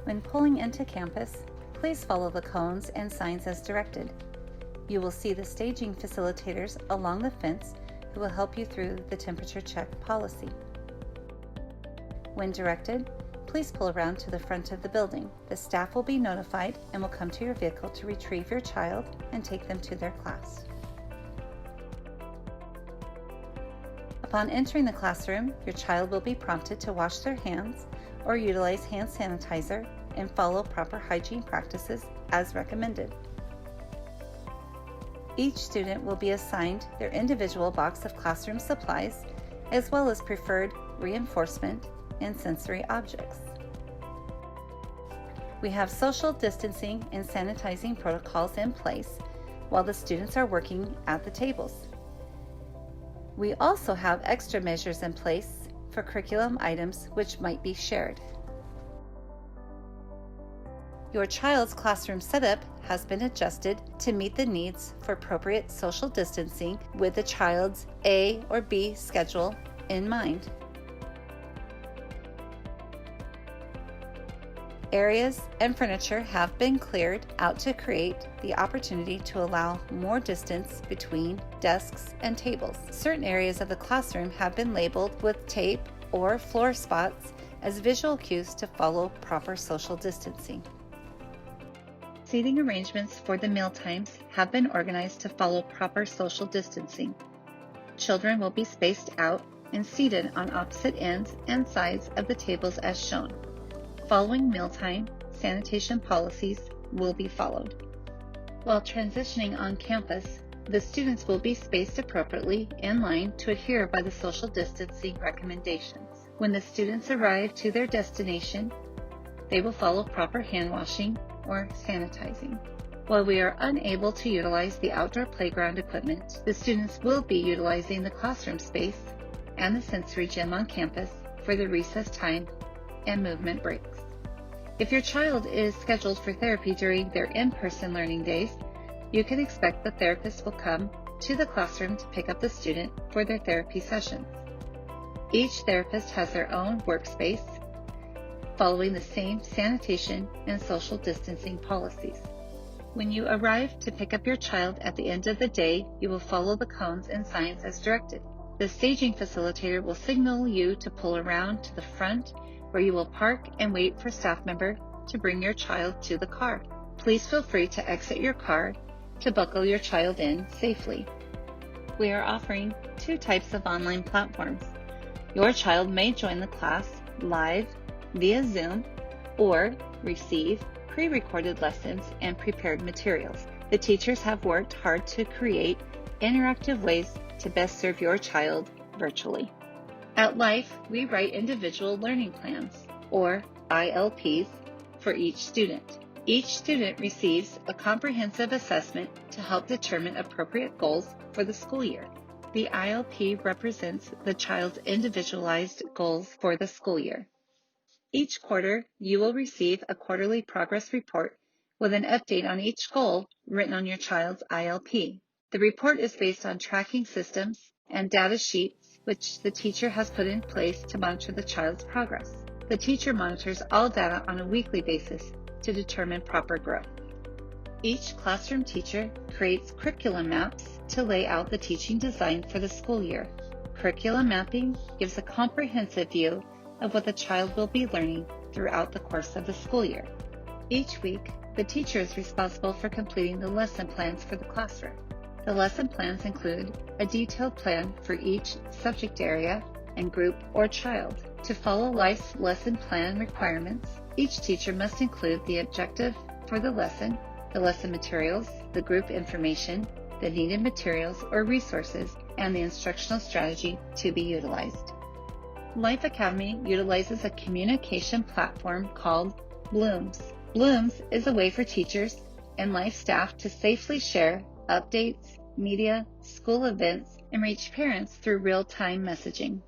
When pulling into campus, please follow the cones and signs as directed. You will see the staging facilitators along the fence who will help you through the temperature check policy. When directed, please pull around to the front of the building. The staff will be notified and will come to your vehicle to retrieve your child and take them to their class. Upon entering the classroom, your child will be prompted to wash their hands or utilize hand sanitizer and follow proper hygiene practices as recommended. Each student will be assigned their individual box of classroom supplies, as well as preferred reinforcement and sensory objects. We have social distancing and sanitizing protocols in place while the students are working at the tables. We also have extra measures in place for curriculum items which might be shared. Your child's classroom setup has been adjusted to meet the needs for appropriate social distancing with the child's A or B schedule in mind. Areas and furniture have been cleared out to create the opportunity to allow more distance between desks and tables. Certain areas of the classroom have been labeled with tape or floor spots as visual cues to follow proper social distancing. Seating arrangements for the meal times have been organized to follow proper social distancing. Children will be spaced out and seated on opposite ends and sides of the tables as shown. Following mealtime, sanitation policies will be followed. While transitioning on campus, the students will be spaced appropriately in line to adhere by the social distancing recommendations. When the students arrive to their destination, they will follow proper hand washing or sanitizing. While we are unable to utilize the outdoor playground equipment, the students will be utilizing the classroom space and the sensory gym on campus for the recess time and movement breaks. If your child is scheduled for therapy during their in-person learning days, you can expect the therapist will come to the classroom to pick up the student for their therapy sessions. Each therapist has their own workspace, following the same sanitation and social distancing policies. When you arrive to pick up your child at the end of the day, you will follow the cones and signs as directed. The staging facilitator will signal you to pull around to the front, where you will park and wait for staff member to bring your child to the car. Please feel free to exit your car to buckle your child in safely. We are offering 2 types of online platforms. Your child may join the class live via Zoom or receive pre-recorded lessons and prepared materials. The teachers have worked hard to create interactive ways to best serve your child virtually. At Life, we write individual learning plans, or ILPs, for each student. Each student receives a comprehensive assessment to help determine appropriate goals for the school year. The ILP represents the child's individualized goals for the school year. Each quarter, you will receive a quarterly progress report with an update on each goal written on your child's ILP. The report is based on tracking systems and data sheets which the teacher has put in place to monitor the child's progress. The teacher monitors all data on a weekly basis to determine proper growth. Each classroom teacher creates curriculum maps to lay out the teaching design for the school year. Curriculum mapping gives a comprehensive view of what the child will be learning throughout the course of the school year. Each week, the teacher is responsible for completing the lesson plans for the classroom. The lesson plans include a detailed plan for each subject area and group or child. To follow Life's lesson plan requirements, each teacher must include the objective for the lesson materials, the group information, the needed materials or resources, and the instructional strategy to be utilized. Life Academy utilizes a communication platform called Blooms. Blooms is a way for teachers and Life staff to safely share updates, media, school events, and reach parents through real-time messaging.